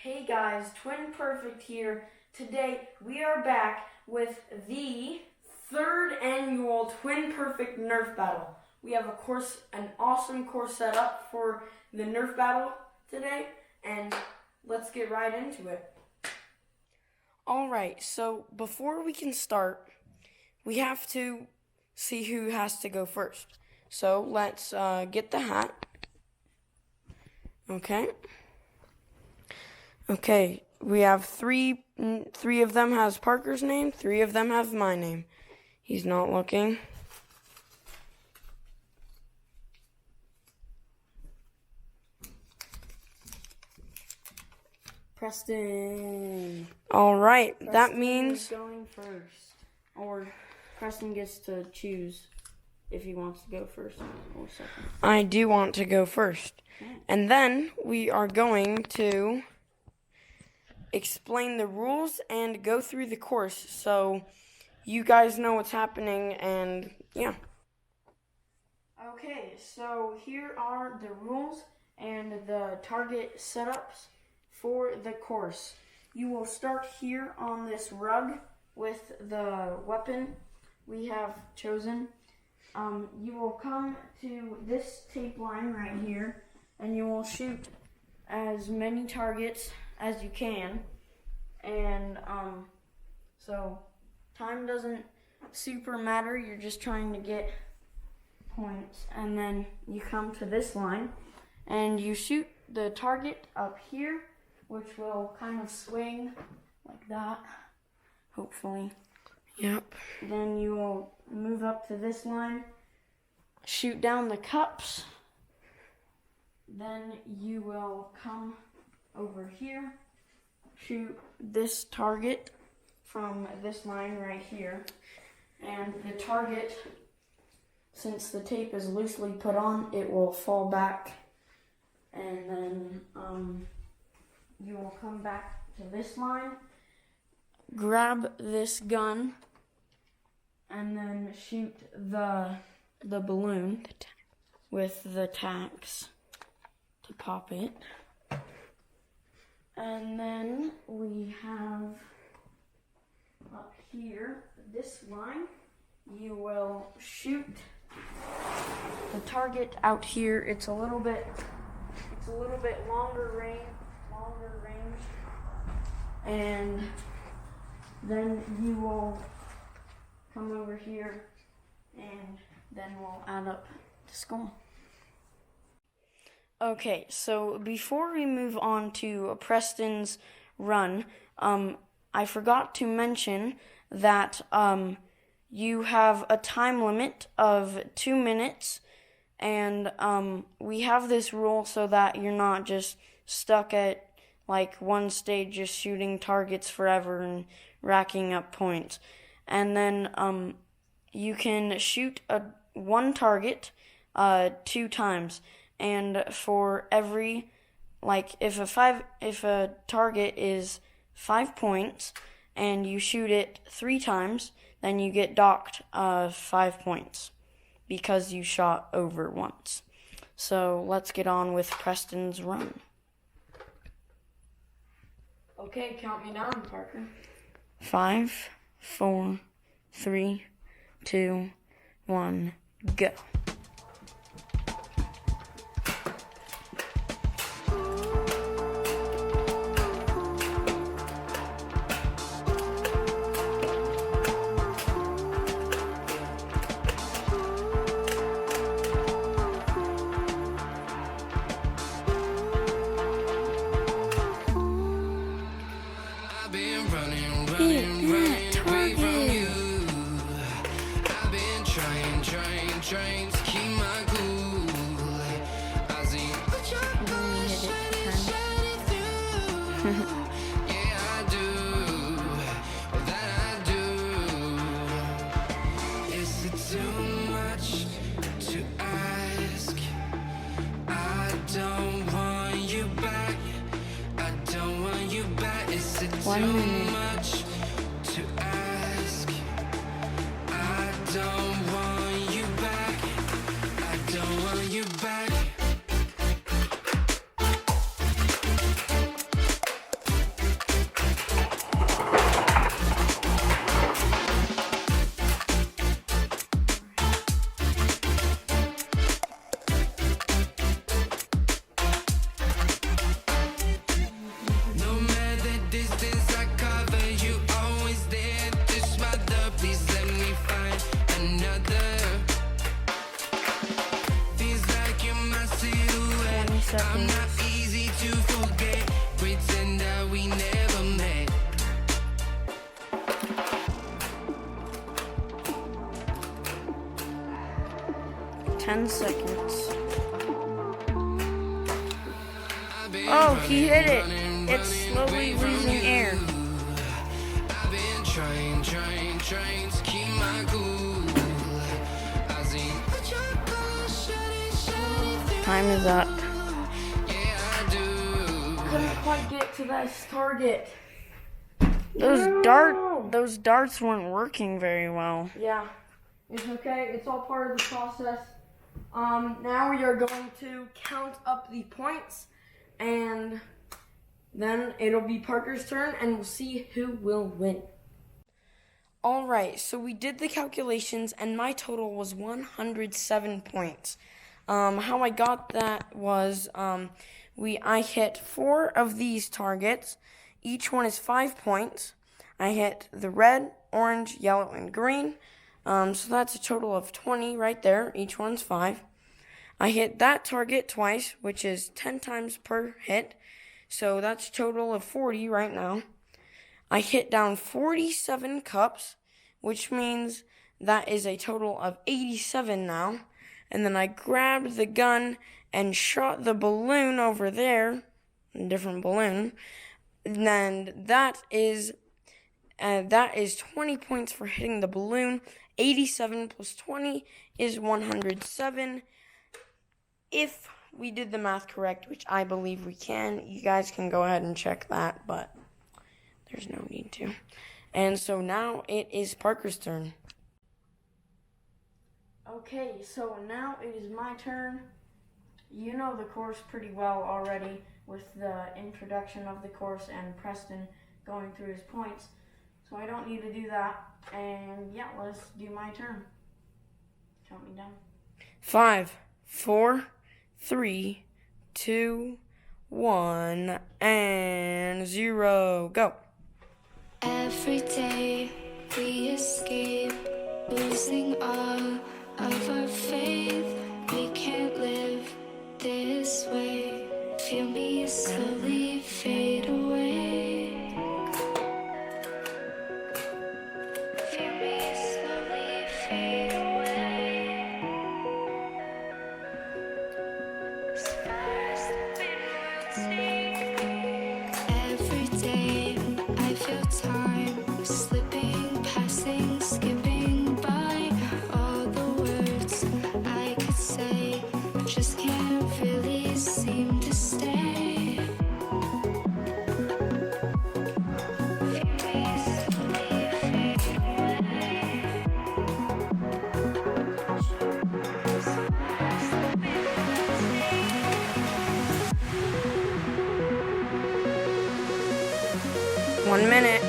Hey guys, Twin Perfect here. Today we are back with the third annual Twin Perfect Nerf Battle. We have an awesome course set up for the Nerf Battle today, and let's get right into it. Alright, so before we can start, we have to see who has to go first. So let's get the hat. Okay, we have three of them has Parker's name, 3 of them have my name. He's not looking. Preston. Alright, that Preston means is going first. Or Preston gets to choose if he wants to go first or second. I do want to go first. And then we are going to explain the rules and go through the course so you guys know what's happening, and yeah. Okay, so here are the rules and the target setups for the course. You will start here on this rug with the weapon we have chosen. You will come to this tape line right here, and you will shoot as many targets as you can. And so time doesn't super matter, you're just trying to get points. And then you come to this line and you shoot the target up here, which will kind of swing like that, hopefully. Yep. Then you will move up to this line, shoot down the cups. Then you will come over here, shoot this target from this line right here. And the target, since the tape is loosely put on, it will fall back. And then you will come back to this line, grab this gun, and then shoot the balloon with the tacks to pop it. And then we have up here, this line, you will shoot the target out here. It's a little bit longer range. And then you will come over here, and then we'll add up the score. Okay, so before we move on to Preston's run, I forgot to mention that you have a time limit of 2 minutes, and we have this rule so that you're not just stuck at like one stage just shooting targets forever and racking up points. And then you can shoot one target 2 times. And for every, if a target is 5 points and you shoot it 3 times, then you get docked 5 points because you shot over once. So let's get on with Preston's run. Okay, count me down, Parker. 5, 4, 3, 2, 1, go. Trying to keep my cool. I see what you're shining through. Yeah, I do. That I do. Is it too much to ask? I don't want you back. I don't want you back. Is it too much to ask? I don't want you back. I don't want you back. 10 seconds. Oh, he hit it. It's slowly losing air. I've been trying to keep my cool. I see what you're gonna shut it Time is up. Yeah, I do. Couldn't quite get to this target. Those darts weren't working very well. Yeah, it's okay. It's all part of the process. Now we are going to count up the points, and then it'll be Parker's turn, and we'll see who will win. Alright, so we did the calculations, and my total was 107 points. How I got that was I hit 4 of these targets. Each one is 5 points. I hit the red, orange, yellow, and green. So that's a total of 20 right there. Each one's 5. I hit that target twice, which is 10 times per hit. So that's a total of 40 right now. I hit down 47 cups, which means that is a total of 87 now. And then I grabbed the gun and shot the balloon over there, a different balloon. And then that is 20 points for hitting the balloon. 87 plus 20 is 107. If we did the math correct, which I believe we can, you guys can go ahead and check that, but there's no need to. And so now it is Parker's turn. Okay, so now it is my turn. You know the course pretty well already with the introduction of the course and Preston going through his points. So I don't need to do that. And yeah, let's do my turn. Count me down. 5, 4, 3, 2, 1, and 0. Go. Every day we escape, losing all of our faith. We can't live this way. Feel me slowly fade away. Feel me slowly fade away. Stars that every day I feel time slipping, passing, skipping by. All the words I could say just can't really seem to stay. Feel me slowly fade away. One minute.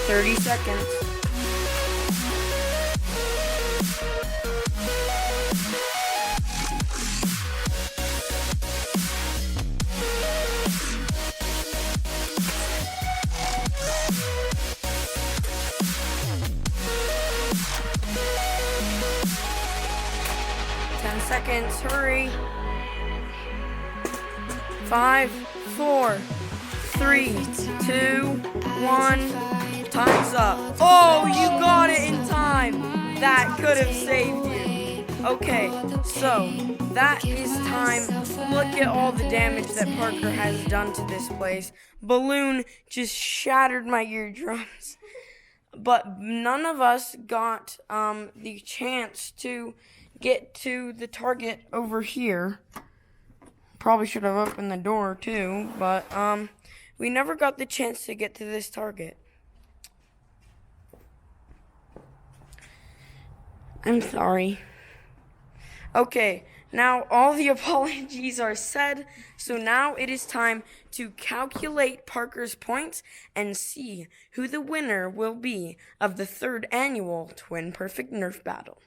Thirty seconds. Seconds, hurry. 5, 4, 3, 2, 1. Time's up. Oh, you got it in time. That could have saved you. Okay, so that is time. Look at all the damage that Parker has done to this place. Balloon just shattered my eardrums. But none of us got the chance to get to the target over here. Probably should have opened the door too, but we never got the chance to get to this target. I'm sorry. Okay, now all the apologies are said, so now it is time to calculate Parker's points and see who the winner will be of the 3rd annual Twin Perfect Nerf Battle.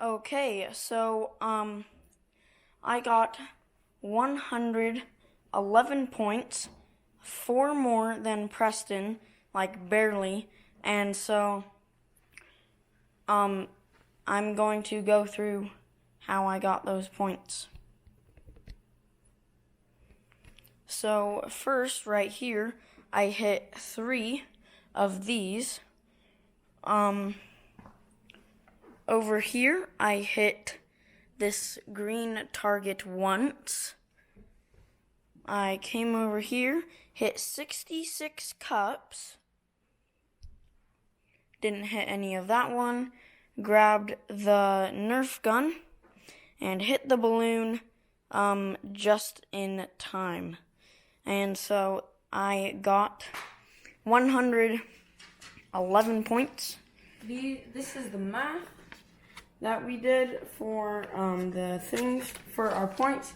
Okay, so I got 111 points, 4 more than Preston, like barely, and so I'm going to go through how I got those points. So first, right here, I hit 3 of these. Over here, I hit this green target once. I came over here, hit 66 cups. Didn't hit any of that one. Grabbed the Nerf gun and hit the balloon just in time. And so I got 111 points. This is the math that we did for the things for our points.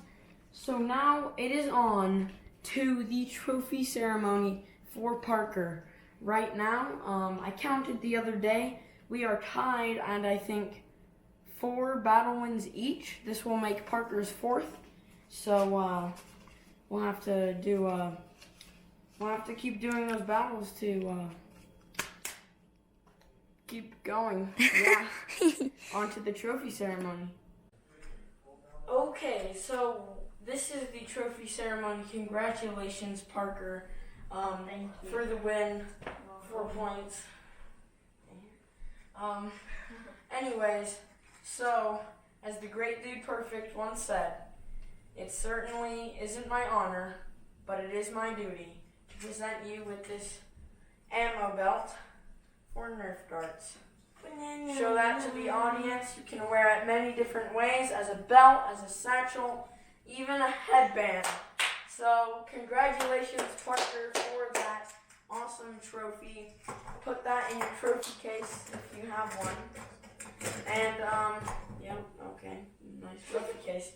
So now it is on to the trophy ceremony for Parker. Right now, I counted the other day, we are tied and I think 4 battle wins each. This will make Parker's 4th. So we'll have to keep doing those battles to keep going. Yeah. On to the trophy ceremony. Okay, so this is the trophy ceremony. Congratulations, Parker, for the win. 4 points. Anyways, so as the great dude Perfect once said, it certainly isn't my honor, but it is my duty to present you with this ammo belt for Nerf darts. Show that to the audience. You can wear it many different ways, as a belt, as a satchel, even a headband. So congratulations, Parker, for that awesome trophy. Put that in your trophy case if you have one. And yeah, okay, nice trophy case.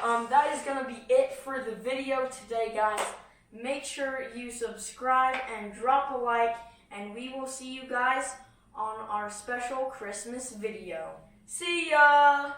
That is gonna be it for the video today, guys. Make sure you subscribe and drop a like, and we will see you guys on our special Christmas video. See ya!